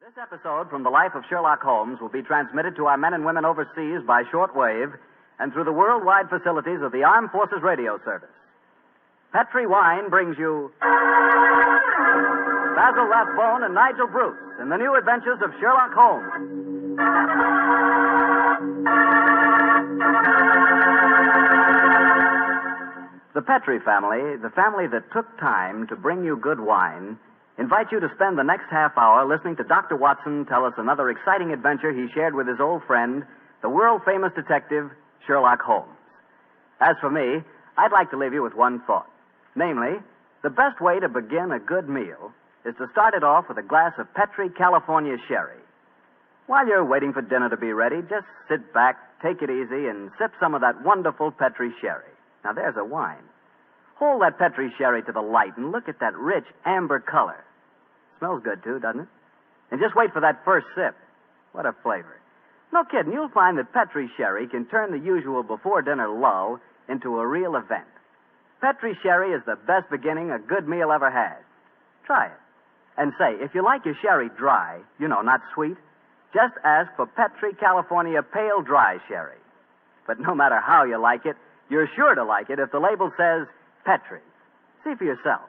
This episode from the life of Sherlock Holmes will be transmitted to our men and women overseas by shortwave and through the worldwide facilities of the Armed Forces Radio Service. Petri Wine brings you Basil Rathbone and Nigel Bruce in the new adventures of Sherlock Holmes. The Petri family, the family that took time to bring you good wine, invite you to spend the next half hour listening to Dr. Watson tell us another exciting adventure he shared with his old friend, the world-famous detective, Sherlock Holmes. As for me, I'd like to leave you with one thought. Namely, the best way to begin a good meal is to start it off with a glass of Petri California sherry. While you're waiting for dinner to be ready, just sit back, take it easy, and sip some of that wonderful Petri sherry. Now, there's a wine. Hold that Petri sherry to the light and look at that rich amber color. Smells good, too, doesn't it? And just wait for that first sip. What a flavor. No kidding, you'll find that Petri sherry can turn the usual before-dinner lull into a real event. Petri sherry is the best beginning a good meal ever had. Try it. And say, if you like your sherry dry, not sweet, just ask for Petri California Pale Dry Sherry. But no matter how you like it, you're sure to like it if the label says Petri. See for yourself.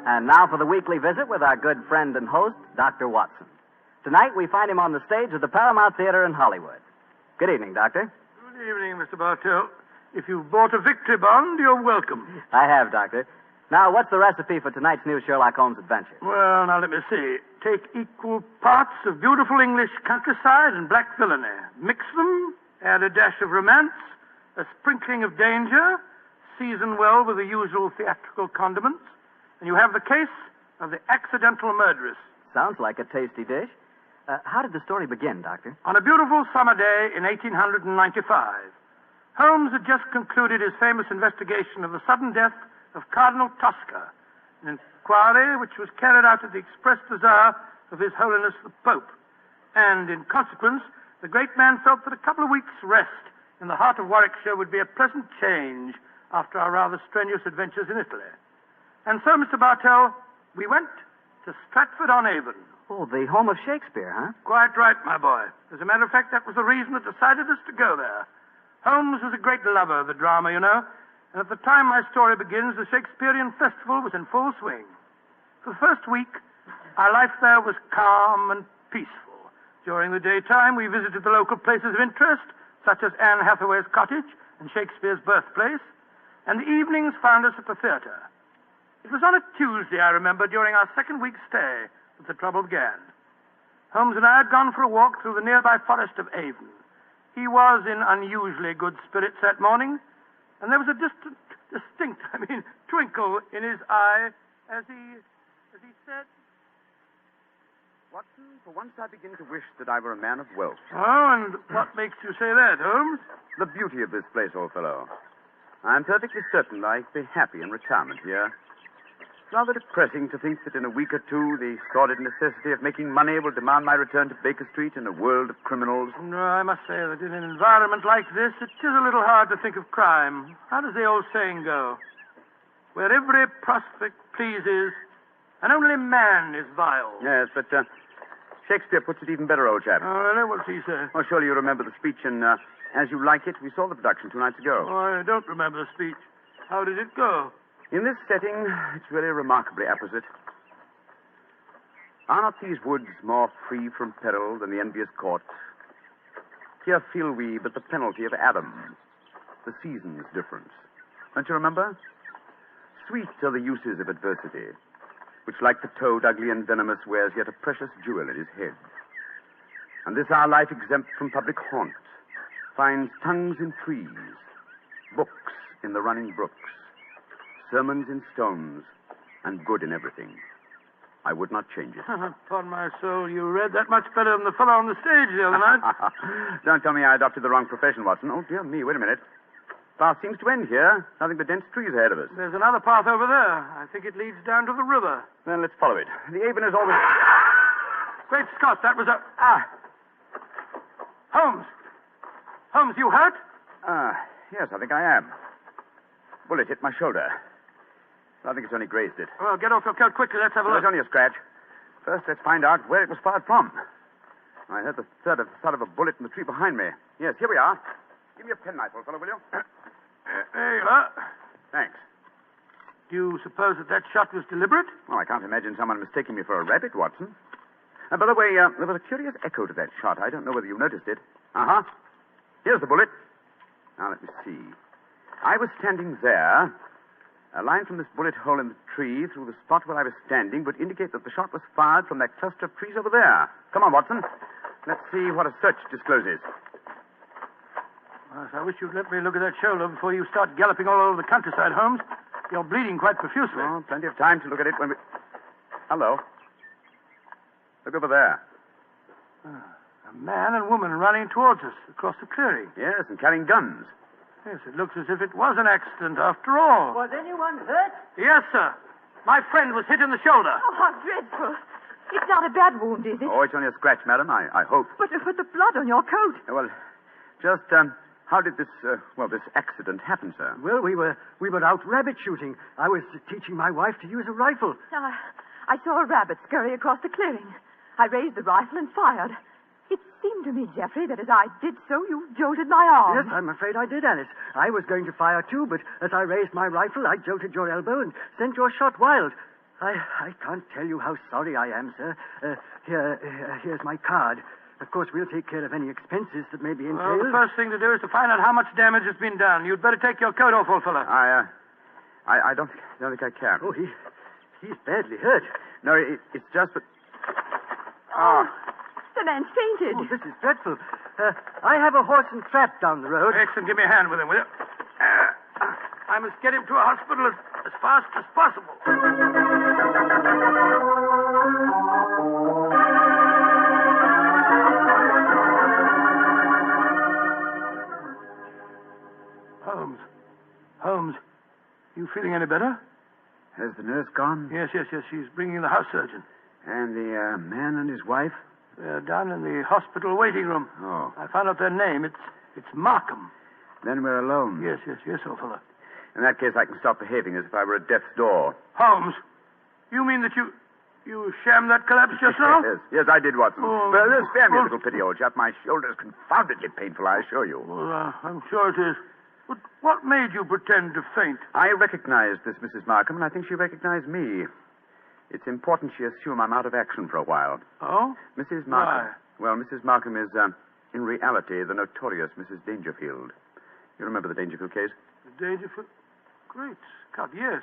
And now for the weekly visit with our good friend and host, Dr. Watson. Tonight we find him on the stage of the Paramount Theater in Hollywood. Good evening, Doctor. Good evening, Mr. Bartell. If you've bought a victory bond, you're welcome. I have, Doctor. Now, what's the recipe for tonight's new Sherlock Holmes adventure? Well, now let me see. Take equal parts of beautiful English countryside and black villainy. Mix them, add a dash of romance, a sprinkling of danger, season well with the usual theatrical condiments, and you have the case of the accidental murderess. Sounds like a tasty dish. How did the story begin, Doctor? On a beautiful summer day in 1895, Holmes had just concluded his famous investigation of the sudden death of Cardinal Tosca, an inquiry which was carried out at the express desire of His Holiness the Pope. And in consequence, the great man felt that a couple of weeks' rest in the heart of Warwickshire would be a pleasant change after our rather strenuous adventures in Italy. And so, Mr. Bartell, we went to Stratford-on-Avon. Oh, the home of Shakespeare, huh? Quite right, my boy. As a matter of fact, that was the reason that decided us to go there. Holmes was a great lover of the drama, and at the time my story begins, the Shakespearean Festival was in full swing. For the first week, our life there was calm and peaceful. During the daytime, we visited the local places of interest, such as Anne Hathaway's cottage and Shakespeare's birthplace, and the evenings found us at the theater. It was on a Tuesday, I remember, during our second week's stay, that the trouble began. Holmes and I had gone for a walk through the nearby forest of Avon. He was in unusually good spirits that morning, and there was a distinct twinkle in his eye as he said... Watson, for once I begin to wish that I were a man of wealth. Oh, and what makes you say that, Holmes? The beauty of this place, old fellow. I'm perfectly certain I'd be happy in retirement here. It's rather depressing to think that in a week or two the sordid necessity of making money will demand my return to Baker Street in a world of criminals. No, I must say that in an environment like this, it is a little hard to think of crime. How does the old saying go? Where every prospect pleases, and only man is vile. Yes, but Shakespeare puts it even better, old chap. Oh, really? What's he say? Oh, surely you remember the speech in As You Like It. We saw the production 2 nights ago. Oh, I don't remember the speech. How did it go? In this setting, it's really remarkably apposite. Are not these woods more free from peril than the envious court? Here feel we but the penalty of Adam, the season's difference. Don't you remember? Sweet are the uses of adversity, which like the toad, ugly and venomous, wears yet a precious jewel in his head. And this our life exempt from public haunt finds tongues in trees, books in the running brooks, sermons in stones, and good in everything. I would not change it. Upon my soul, you read that much better than the fellow on the stage the other night. Don't tell me I adopted the wrong profession, Watson. Oh, dear me, wait a minute. Path seems to end here. Nothing but dense trees ahead of us. There's another path over there. I think it leads down to the river. Then let's follow it. The Avon is always... Great Scott, that was a... Holmes! Holmes, you hurt? Yes, I think I am. bullet hit my shoulder. I think it's only grazed it. Well, get off your coat quickly. Let's have a It look. was only a scratch. First, let's find out where it was fired from. I heard the thud of a bullet in the tree behind me. Yes, here we are. Give me a penknife, old fellow, will you? There you are. Thanks. Do you suppose that shot was deliberate? Well, I can't imagine someone mistaking me for a rabbit, Watson. By the way, there was a curious echo to that shot. I don't know whether you noticed it. Uh-huh. Here's the bullet. Now, let me see. I was standing there. A line from this bullet hole in the tree through the spot where I was standing would indicate that the shot was fired from that cluster of trees over there. Come on, Watson. Let's see what a search discloses. Well, I wish you'd let me look at that shoulder before you start galloping all over the countryside, Holmes. You're bleeding quite profusely. Oh, plenty of time to look at it when we... Hello. Look over there. A man and woman running towards us across the clearing. Yes, and carrying guns. Yes, it looks as if it was an accident after all. Was anyone hurt? Yes, sir. My friend was hit in the shoulder. Oh, how dreadful. It's not a bad wound, is it? Oh, it's only a scratch, madam, I hope. But the blood on your coat. Well, just, how did this accident happen, sir? Well, we were out rabbit shooting. I was teaching my wife to use a rifle. I saw a rabbit scurry across the clearing. I raised the rifle and fired. It seemed to me, Geoffrey, that as I did so, you jolted my arm. Yes, I'm afraid I did, Alice. I was going to fire too, but as I raised my rifle, I jolted your elbow and sent your shot wild. I can't tell you how sorry I am, sir. Here's my card. Of course, we'll take care of any expenses that may be entailed. Well, the first thing to do is to find out how much damage has been done. You'd better take your coat off, old fellow. I don't think I can. Oh, he's badly hurt. No, it's just that... Oh, the man's fainted. Oh, this is dreadful. I have a horse and trap down the road. Excellent. Give me a hand with him, will you? I must get him to a hospital as fast as possible. Holmes, you feeling any better? Has the nurse gone? Yes. She's bringing the house surgeon. And the man and his wife? They're down in the hospital waiting room. Oh. I found out their name. It's Markham. Then we're alone. Yes, old fellow. In that case, I can stop behaving as if I were at death's door. Holmes, you mean that you shammed that collapse just now? Yes, I did, Watson. Oh, Well, spare me a little pity, old chap. My shoulder's confoundedly painful, I assure you. Well, I'm sure it is. But what made you pretend to faint? I recognized this Mrs. Markham, and I think she recognized me. It's important she assume I'm out of action for a while. Oh? Mrs. Markham. Why? Well, Mrs. Markham is, in reality, the notorious Mrs. Dangerfield. You remember the Dangerfield case? The Dangerfield? Great Scott, yes.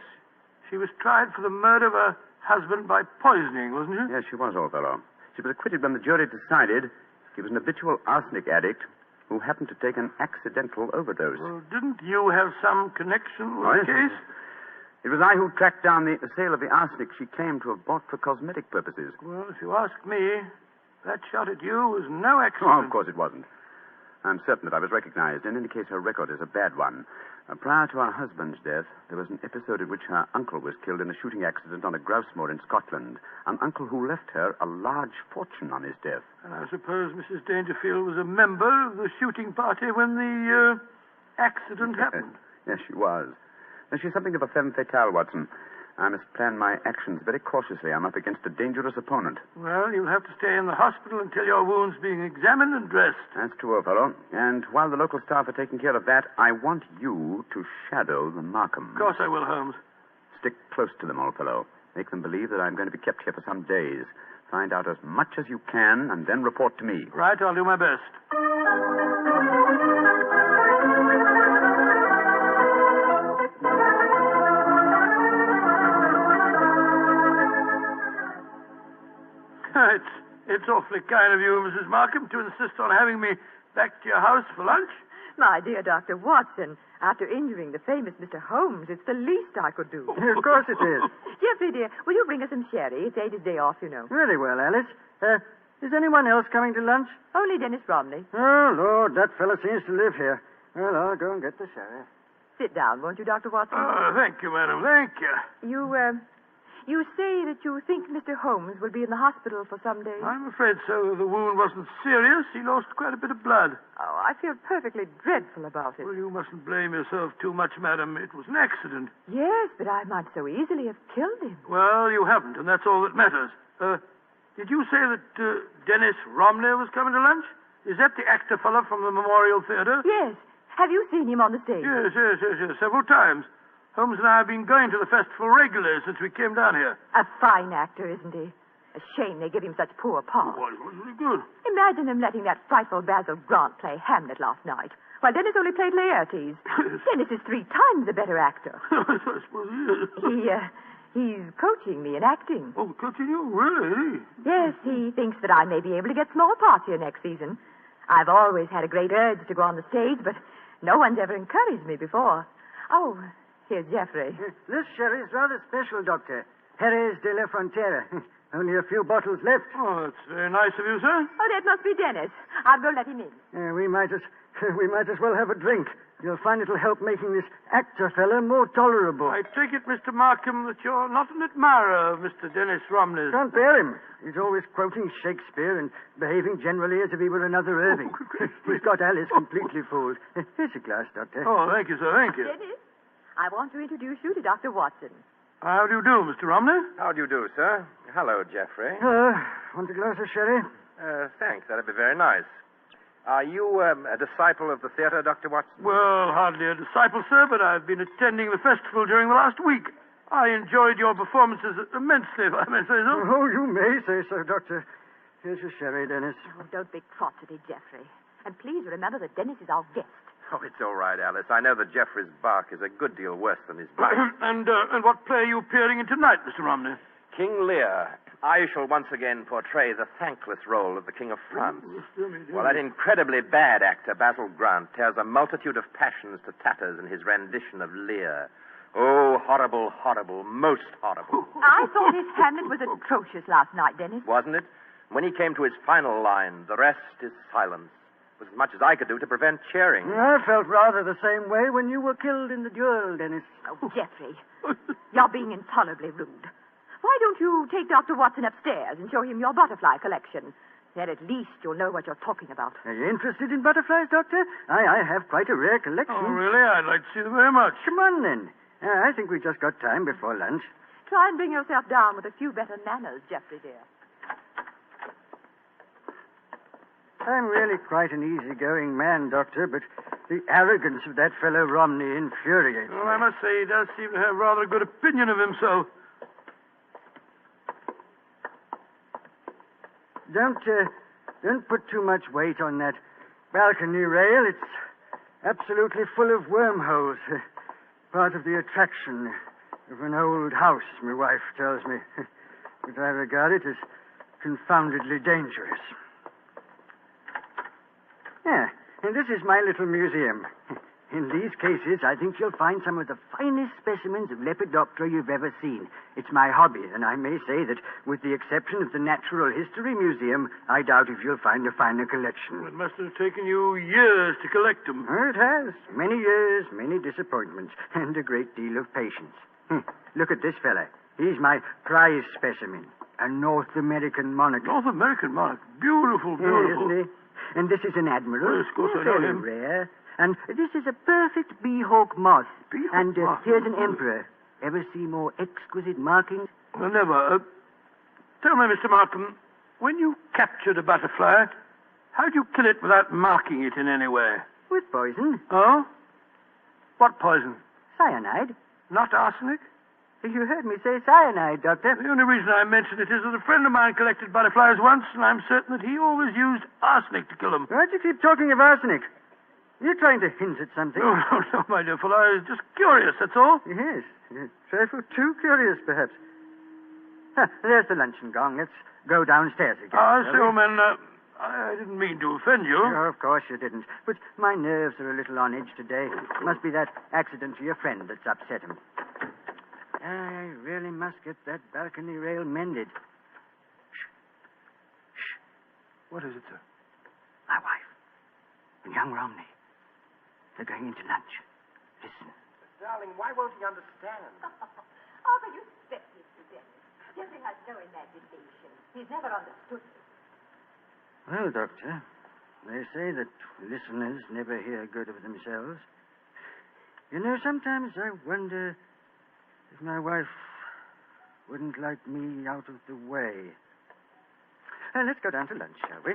She was tried for the murder of her husband by poisoning, wasn't she? Yes, she was, old fellow. She was acquitted when the jury decided he was an habitual arsenic addict who happened to take an accidental overdose. Well, didn't you have some connection with the case? It was I who tracked down the sale of the arsenic she claimed to have bought for cosmetic purposes. Well, if you ask me, that shot at you was no accident. Oh, of course it wasn't. I'm certain that I was recognized. In any case, her record is a bad one. Prior to her husband's death, there was an episode in which her uncle was killed in a shooting accident on a grouse moor in Scotland. An uncle who left her a large fortune on his death. And I suppose Mrs. Dangerfield was a member of the shooting party when the accident happened. Yes, she was. And she's something of a femme fatale, Watson. I must plan my actions very cautiously. I'm up against a dangerous opponent. Well, you'll have to stay in the hospital until your wound's being examined and dressed. That's true, old fellow. And while the local staff are taking care of that, I want you to shadow the Markhams. Of course I will, Holmes. Stick close to them, old fellow. Make them believe that I'm going to be kept here for some days. Find out as much as you can, and then report to me. Right, I'll do my best. It's awfully kind of you, Mrs. Markham, to insist on having me back to your house for lunch. My dear Dr. Watson, after injuring the famous Mr. Holmes, it's the least I could do. Of course it is. Geoffrey, dear, will you bring us some sherry? It's Ada's day off, you know. Very well, Alice. Is anyone else coming to lunch? Only Dennis Romney. Oh, Lord, that fellow seems to live here. Well, I'll go and get the sherry. Sit down, won't you, Dr. Watson? Thank you, madam. Thank you. You say that you think Mr. Holmes will be in the hospital for some days. I'm afraid so. The wound wasn't serious. He lost quite a bit of blood. Oh, I feel perfectly dreadful about it. Well, you mustn't blame yourself too much, madam. It was an accident. Yes, but I might so easily have killed him. Well, you haven't, and that's all that matters. Did you say that Dennis Romney was coming to lunch? Is that the actor fellow from the Memorial Theater? Yes. Have you seen him on the stage? Yes, several times. Holmes and I have been going to the festival regularly since we came down here. A fine actor, isn't he? A shame they give him such poor parts. Well, it was really good. Imagine them letting that frightful Basil Grant play Hamlet last night, while Dennis only played Laertes. Dennis is 3 times a better actor. I suppose he is. He's coaching me in acting. Oh, coaching you? Really? Yes, he thinks that I may be able to get small parts here next season. I've always had a great urge to go on the stage, but no one's ever encouraged me before. Oh, here's Geoffrey. This sherry is rather special, Doctor. Jerez de la Frontera. Only a few bottles left. Oh, that's very nice of you, sir. Oh, that must be Dennis. I'll go let him in. We might as well have a drink. You'll find it'll help making this actor fella more tolerable. I take it, Mr. Markham, that you're not an admirer of Mr. Dennis Romney. Can't bear him. He's always quoting Shakespeare and behaving generally as if he were another Irving. He's got Alice completely fooled. Here's a glass, Doctor. Oh, thank you, sir. Thank you. Dennis, I want to introduce you to Dr. Watson. How do you do, Mr. Romney? How do you do, sir? Hello, Geoffrey. Want a glass of sherry? Thanks. That'd be very nice. Are you a disciple of the theater, Dr. Watson? Well, hardly a disciple, sir, but I've been attending the festival during the last week. I enjoyed your performances immensely, if I may say so. Oh, you may say so, Doctor. Here's your sherry, Dennis. Oh, don't be crotchety, Geoffrey. And please remember that Dennis is our guest. Oh, it's all right, Alice. I know that Geoffrey's bark is a good deal worse than his bite. And what play are you appearing in tonight, Mr. Romney? King Lear. I shall once again portray the thankless role of the King of France. While that incredibly bad actor, Basil Grant, tears a multitude of passions to tatters in his rendition of Lear. Oh, horrible, horrible, most horrible. I thought his Hamlet was atrocious last night, Dennis. Wasn't it? When he came to his final line, the rest is silence, was as much as I could do to prevent cheering. I felt rather the same way when you were killed in the duel, Dennis. Oh, Geoffrey, you're being intolerably rude. Why don't you take Dr. Watson upstairs and show him your butterfly collection? Then at least you'll know what you're talking about. Are you interested in butterflies, Doctor? I have quite a rare collection. Oh, really? I'd like to see them very much. Come on, then. I think we just got time before lunch. Try and bring yourself down with a few better manners, Geoffrey, dear. I'm really quite an easygoing man, Doctor, but the arrogance of that fellow Romney infuriates Well, me. I must say he does seem to have rather a good opinion of himself. Don't put too much weight on that balcony rail. It's absolutely full of wormholes. Part of the attraction of an old house, my wife tells me. But I regard it as confoundedly dangerous. Yeah, and this is my little museum. In these cases, I think you'll find some of the finest specimens of Lepidoptera you've ever seen. It's my hobby, and I may say that, with the exception of the Natural History Museum, I doubt if you'll find a finer collection. It must have taken you years to collect them. It has. Many years, many disappointments, and a great deal of patience. Look at this fella. He's my prize specimen, a North American monarch. North American monarch. Beautiful, beautiful. Isn't he? And this is an admiral. Yes, of course I know Very him. rare. And this is a perfect bee-hawk moth. Bee-hawk And moth. here's an emperor. Ever see more exquisite markings? Well, never. Tell me, Mr. Markham, when you captured a butterfly, how'd you kill it without marking it in any way? With poison. Oh? What poison? Cyanide. Not arsenic? You heard me say cyanide, Doctor. The only reason I mention it is that a friend of mine collected butterflies once, and I'm certain that he always used arsenic to kill them. Why'd you keep talking of arsenic? You're trying to hint at something. No, my dear fellow. I was just curious, that's all. Yes. A trifle too curious, perhaps. There's the luncheon gong. Let's go downstairs again. I shall say, we? old man, I didn't mean to offend you. No, of course you didn't. But my nerves are a little on edge today. Must be that accident to your friend that's upset him. I really must get that balcony rail mended. Shh. What is it, sir? My wife and young Romney. They're going into lunch. Listen. Darling, why won't he understand? Arthur, you expect Mr. Dennis. Jeffrey has no imagination. He's never understood me. Well, Doctor, they say that listeners never hear good of themselves. You know, sometimes I wonder if my wife wouldn't like me out of the way. Let's go down to lunch, shall we?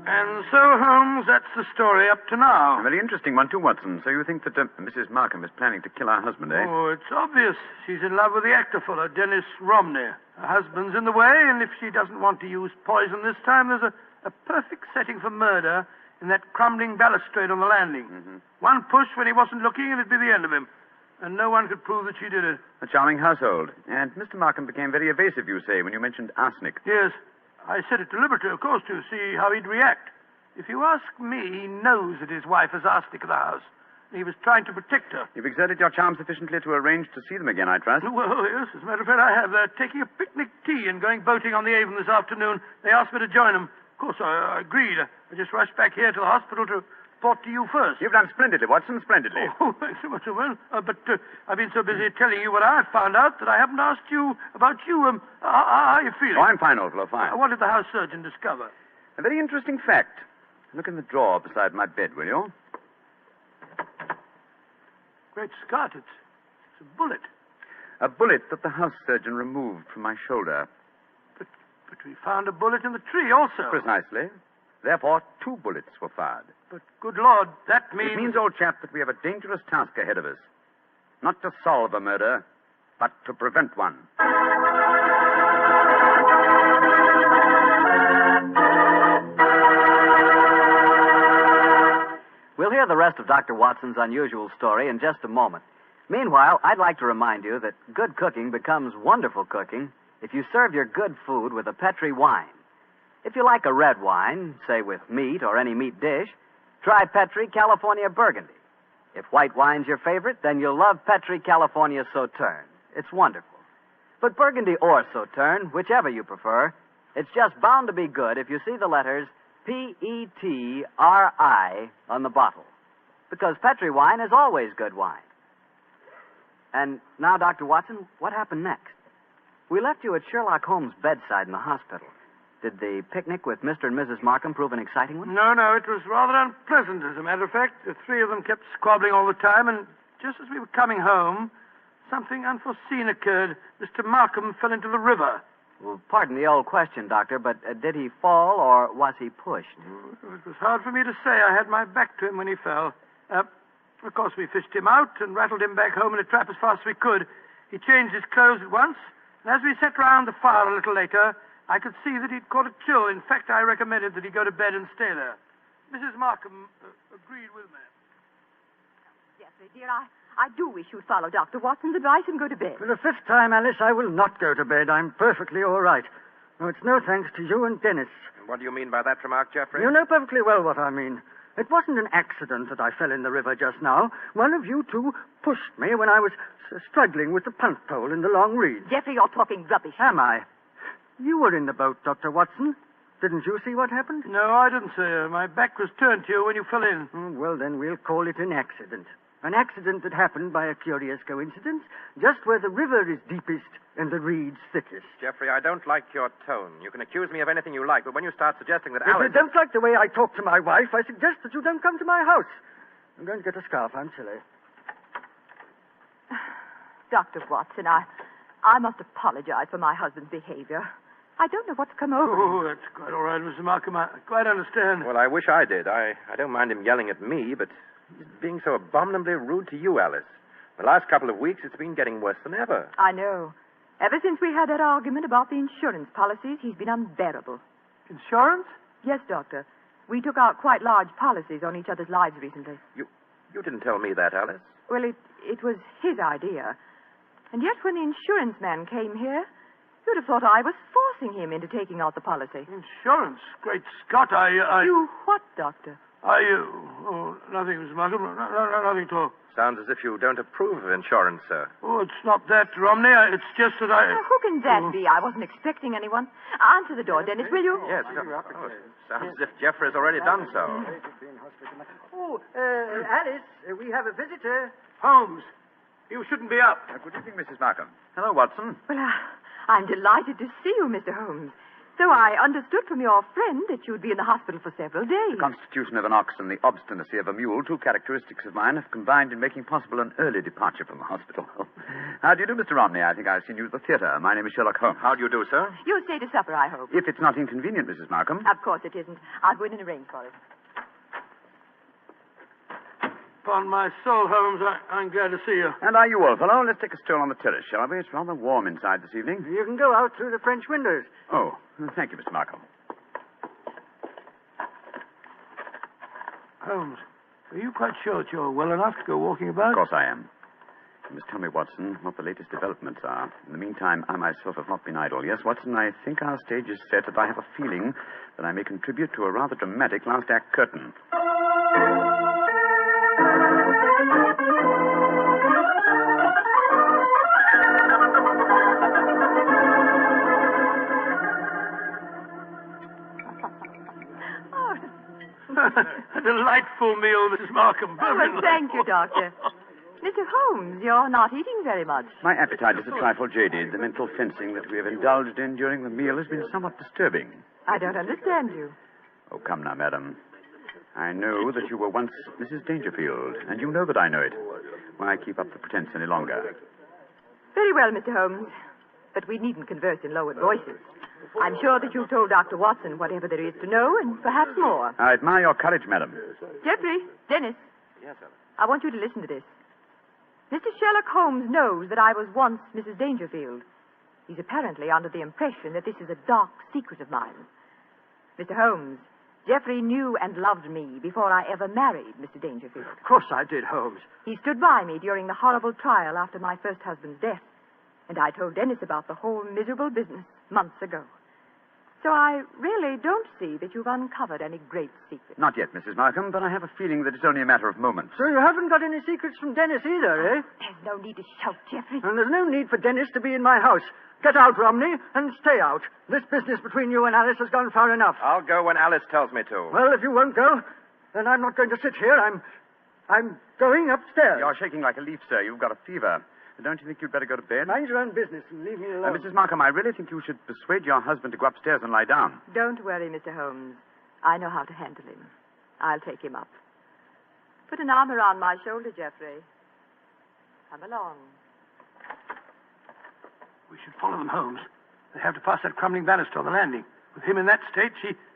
And so, Holmes, that's the story up to now. A very interesting one, too, Watson. So you think that Mrs. Markham is planning to kill our husband, eh? Oh, it's obvious. She's in love with the actor fellow, Dennis Romney. Her husband's in the way, and if she doesn't want to use poison this time, there's a perfect setting for murder in that crumbling balustrade on the landing. Mm-hmm. One push when he wasn't looking, and it'd be the end of him. And no one could prove that she did it. A charming household. And Mr. Markham became very evasive, you say, when you mentioned arsenic. Yes. I said it deliberately, of course, to see how he'd react. If you ask me, he knows that his wife has arsenic in the house. He was trying to protect her. You've exerted your charm sufficiently to arrange to see them again, I trust. Well, yes, as a matter of fact, I have. They're taking a picnic tea and going boating on the Avon this afternoon. They asked me to join them. Of course, I agreed. I just rushed back here to the hospital to report to you first. You've done splendidly, Watson, splendidly. Oh, thanks so much, Owen. But I've been so busy telling you what I've found out that I haven't asked you about you. How are you feeling? Oh, I'm fine, old fellow, fine. What did the house surgeon discover? A very interesting fact. Look in the drawer beside my bed, will you? Great Scott, it's a bullet. A bullet that the house surgeon removed from my shoulder. But we found a bullet in the tree also. Precisely. Therefore, 2 bullets were fired. But, good Lord, that means... It means, old chap, that we have a dangerous task ahead of us. Not to solve a murder, but to prevent one. We'll hear the rest of Dr. Watson's unusual story in just a moment. Meanwhile, I'd like to remind you that good cooking becomes wonderful cooking if you serve your good food with a Petri wine. If you like a red wine, say with meat or any meat dish, try Petri California Burgundy. If white wine's your favorite, then you'll love Petri California Sauterne. It's wonderful. But Burgundy or Sauterne, whichever you prefer, it's just bound to be good if you see the letters Petri on the bottle. Because Petri wine is always good wine. And now, Dr. Watson, what happened next? We left you at Sherlock Holmes' bedside in the hospital. Did the picnic with Mr. and Mrs. Markham prove an exciting one? No, it was rather unpleasant, as a matter of fact. The 3 of them kept squabbling all the time, and just as we were coming home, something unforeseen occurred. Mr. Markham fell into the river. Well, pardon the old question, Doctor, but did he fall or was he pushed? It was hard for me to say. I had my back to him when he fell. Of course, we fished him out and rattled him back home in a trap as fast as we could. He changed his clothes at once, and as we sat round the fire a little later, I could see that he'd caught a chill. In fact, I recommended that he go to bed and stay there. Mrs. Markham agreed with me. Jeffrey, dear, I do wish you'd follow Dr. Watson's advice and go to bed. For the 5th time, Alice, I will not go to bed. I'm perfectly all right. No, it's no thanks to you and Dennis. What do you mean by that remark, Jeffrey? You know perfectly well what I mean. It wasn't an accident that I fell in the river just now. One of you two pushed me when I was struggling with the punt pole in the long reeds. Jeffrey, you're talking rubbish. Am I? You were in the boat, Dr. Watson. Didn't you see what happened? No, I didn't, sir. My back was turned to you when you fell in. Well, then we'll call it an accident. An accident that happened by a curious coincidence, just where the river is deepest and the reeds thickest. Jeffrey, I don't like your tone. You can accuse me of anything you like, but when you start suggesting that If Alice... you don't like the way I talk to my wife, I suggest that you don't come to my house. I'm going to get a scarf. I'm chilly. Dr. Watson, I must apologize for my husband's behavior. I don't know what's come over him. Oh, that's quite all right, Mr. Markham. I quite understand. Well, I wish I did. I don't mind him yelling at me, but he's being so abominably rude to you, Alice. The last couple of weeks, it's been getting worse than ever. I know. Ever since we had that argument about the insurance policies, he's been unbearable. Insurance? Yes, Doctor. We took out quite large policies on each other's lives recently. You didn't tell me that, Alice. Well, it was his idea. And yet when the insurance man came here, you'd have thought I was forcing him into taking out the policy. Insurance? Great Scott, You what, Doctor? Are you? Oh, nothing, Mr. Markham. Nothing at all. Sounds as if you don't approve of insurance, sir. Oh, it's not that, Romney. It's just that I... Who can that be? I wasn't expecting anyone. Answer the door, Dennis, will you? Yes, sounds as if Jeffrey's already done so. Oh, Alice, we have a visitor. Holmes, you shouldn't be up. Good evening, Mrs. Markham. Hello, Watson. Well, I'm delighted to see you, Mr. Holmes. So I understood from your friend that you'd be in the hospital for several days. The constitution of an ox and the obstinacy of a mule, two characteristics of mine, have combined in making possible an early departure from the hospital. How do you do, Mr. Romney? I think I've seen you at the theater. My name is Sherlock Holmes. How do you do, sir? You'll stay to supper, I hope. If it's not inconvenient, Mrs. Markham. Of course it isn't. I'll go in and arrange for it. Upon my soul, Holmes, I'm glad to see you. And are you, old fellow? Let's take a stroll on the terrace, shall we? It's rather warm inside this evening. You can go out through the French windows. Oh, thank you, Mr. Markham. Holmes, are you quite sure that you're well enough to go walking about? Of course I am. You must tell me, Watson, what the latest developments are. In the meantime, I myself have not been idle. Yes, Watson, I think our stage is set, and I have a feeling that I may contribute to a rather dramatic last act curtain. A delightful meal, Mrs. Markham. Oh, well, thank you, Doctor. Mr. Holmes, you're not eating very much. My appetite is a trifle jaded. The mental fencing that we have indulged in during the meal has been somewhat disturbing. I don't understand you. Oh, come now, madam. I know that you were once Mrs. Dangerfield, and you know that I know it. Why keep up the pretense any longer? Very well, Mr. Holmes. But we needn't converse in lowered voices. I'm sure that you've told Dr. Watson whatever there is to know, and perhaps more. I admire your courage, madam. Jeffrey, Dennis. Yes, sir. I want you to listen to this. Mr. Sherlock Holmes knows that I was once Mrs. Dangerfield. He's apparently under the impression that this is a dark secret of mine. Mr. Holmes, Jeffrey knew and loved me before I ever married Mr. Dangerfield. Of course I did, Holmes. He stood by me during the horrible trial after my first husband's death, and I told Dennis about the whole miserable business months ago. So I really don't see that you've uncovered any great secret. Not yet, Mrs. Markham, but I have a feeling that it's only a matter of moments. So you haven't got any secrets from Dennis either, eh? There's no need to shout, Jeffrey. And there's no need for Dennis to be in my house. Get out, Romney, and stay out. This business between you and Alice has gone far enough. I'll go when Alice tells me to. Well, if you won't go, then I'm not going to sit here. I'm going upstairs. You're shaking like a leaf, sir. You've got a fever. Don't you think you'd better go to bed? Mind your own business and leave me alone. Mrs. Markham, I really think you should persuade your husband to go upstairs and lie down. Don't worry, Mr. Holmes. I know how to handle him. I'll take him up. Put an arm around my shoulder, Jeffrey. Come along. We should follow them, Holmes. They have to pass that crumbling banister on the landing. With him in that state,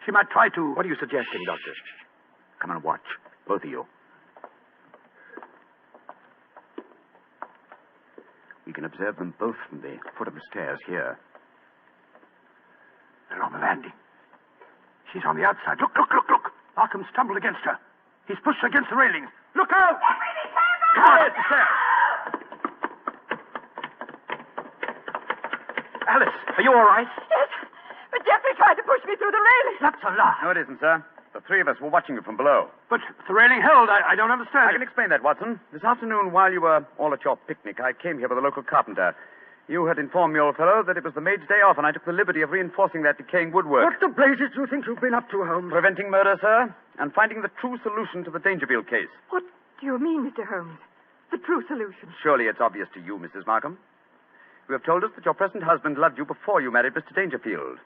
she might try to... What are you suggesting, Doctor? Come and watch, both of you. We can observe them both from the foot of the stairs here. They're on the landing. She's on the outside. Look. Markham stumbled against her. He's pushed her against the railings. Look out! Come on, it's the stairs. Alice, are you all right? Yes, but Jeffrey tried to push me through the railing. That's a lie. No, it isn't, sir. The three of us were watching you from below. But the railing held. I don't understand. I can explain that, Watson. This afternoon, while you were all at your picnic, I came here with a local carpenter. You had informed me, old fellow, that it was the maid's day off, and I took the liberty of reinforcing that decaying woodwork. What the blazes do you think you've been up to, Holmes? Preventing murder, sir, and finding the true solution to the Dangerfield case. What do you mean, Mr. Holmes? The true solution. Surely it's obvious to you, Mrs. Markham. You have told us that your present husband loved you before you married Mr. Dangerfield.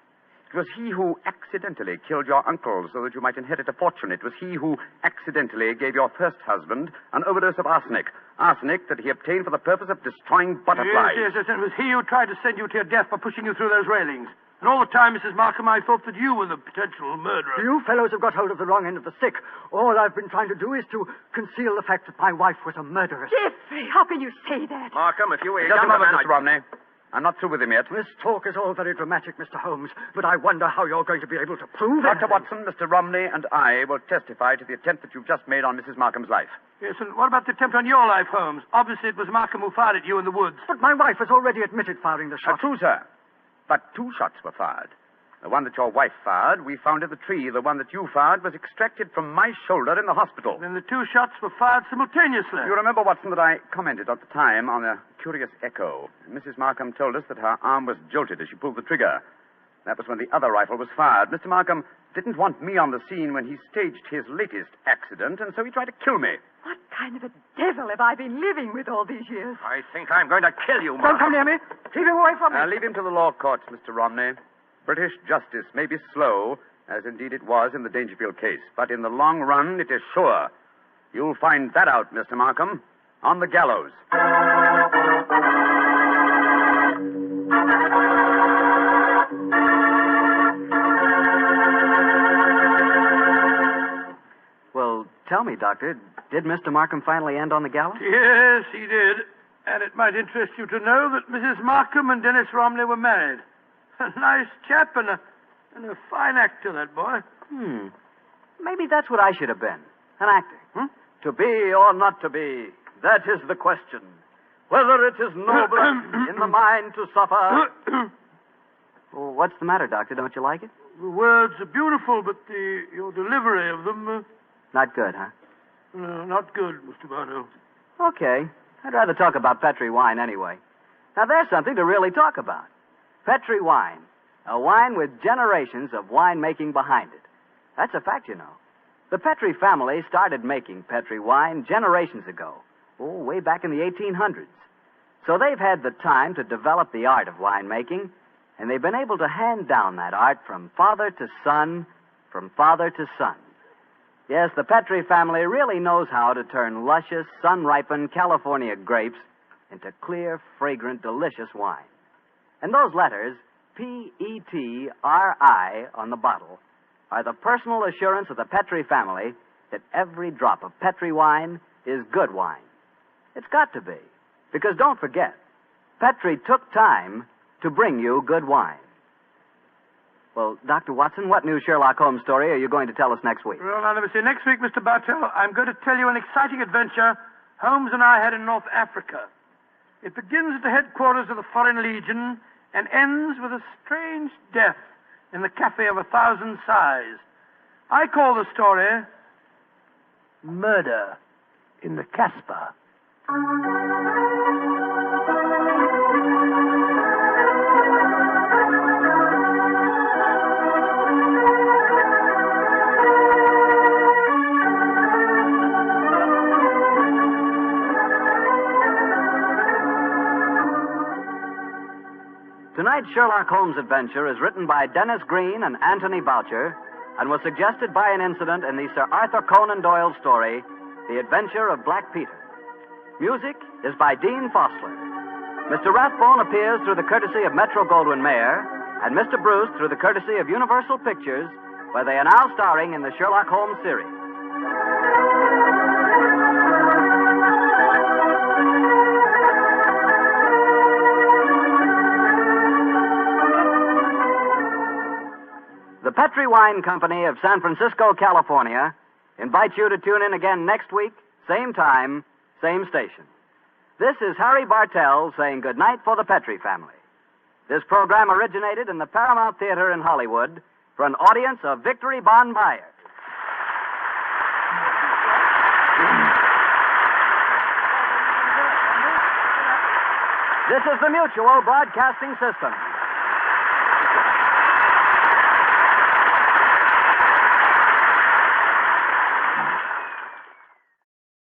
It was he who accidentally killed your uncle so that you might inherit a fortune. It was he who accidentally gave your first husband an overdose of arsenic. Arsenic that he obtained for the purpose of destroying butterflies. Yes. It was he who tried to send you to your death by pushing you through those railings. And all the time, Mrs. Markham, I thought that you were the potential murderer. You fellows have got hold of the wrong end of the stick. All I've been trying to do is to conceal the fact that my wife was a murderess. Jeffrey, how can you say that? Markham, if you were a Just a younger moment, man... Mr. Romney. I'm not through with him yet. This talk is all very dramatic, Mr. Holmes, but I wonder how you're going to be able to prove it. Dr. Watson, Mr. Romney, and I will testify to the attempt that you've just made on Mrs. Markham's life. Yes, and what about the attempt on your life, Holmes? Obviously, it was Markham who fired at you in the woods. But my wife has already admitted firing the shot. True, sir. But 2 shots were fired. The one that your wife fired, we found in the tree. The one that you fired was extracted from my shoulder in the hospital. Then the two shots were fired simultaneously. You remember, Watson, that I commented at the time on a curious echo. Mrs. Markham told us that her arm was jolted as she pulled the trigger. That was when the other rifle was fired. Mr. Markham didn't want me on the scene when he staged his latest accident, and so he tried to kill me. What kind of a devil have I been living with all these years? I think I'm going to kill you, Don't Markham. come near me. Keep him away from me. Leave him to the law courts, Mr. Romney. British justice may be slow, as indeed it was in the Dangerfield case, but in the long run, it is sure. You'll find that out, Mr. Markham, on the gallows. Well, tell me, Doctor, did Mr. Markham finally end on the gallows? Yes, he did. And it might interest you to know that Mrs. Markham and Dennis Romney were married. A nice chap and a fine actor, that boy. Maybe that's what I should have been. An actor. To be or not to be, that is the question. Whether it is noble in the mind to suffer. Well, what's the matter, Doctor? Don't you like it? The words are beautiful, but your delivery of them, Not good, huh? not good, Mr. Bardo. Okay. I'd rather talk about Petri wine anyway. Now, there's something to really talk about. Petri wine. A wine with generations of winemaking behind it. That's a fact, you know. The Petri family started making Petri wine generations ago. Oh, way back in the 1800s. So they've had the time to develop the art of winemaking, and they've been able to hand down that art from father to son, from father to son. Yes, the Petri family really knows how to turn luscious, sun-ripened California grapes into clear, fragrant, delicious wine. And those letters, P-E-T-R-I, on the bottle, are the personal assurance of the Petri family that every drop of Petri wine is good wine. It's got to be. Because don't forget, Petri took time to bring you good wine. Well, Dr. Watson, what new Sherlock Holmes story are you going to tell us next week? Well, now, let me see. Next week, Mr. Bartell, I'm going to tell you an exciting adventure Holmes and I had in North Africa. It begins at the headquarters of the Foreign Legion and ends with a strange death in the Cafe of 1,000 Sighs. I call the story Murder in the Casbah. Tonight's Sherlock Holmes adventure is written by Dennis Green and Anthony Boucher and was suggested by an incident in the Sir Arthur Conan Doyle story, The Adventure of Black Peter. Music is by Dean Fosler. Mr. Rathbone appears through the courtesy of Metro-Goldwyn-Mayer and Mr. Bruce through the courtesy of Universal Pictures, where they are now starring in the Sherlock Holmes series. The Petri Wine Company of San Francisco, California, invites you to tune in again next week, same time, same station. This is Harry Bartell saying goodnight for the Petri family. This program originated in the Paramount Theater in Hollywood for an audience of Victory Bon Buyer. This is the Mutual Broadcasting System.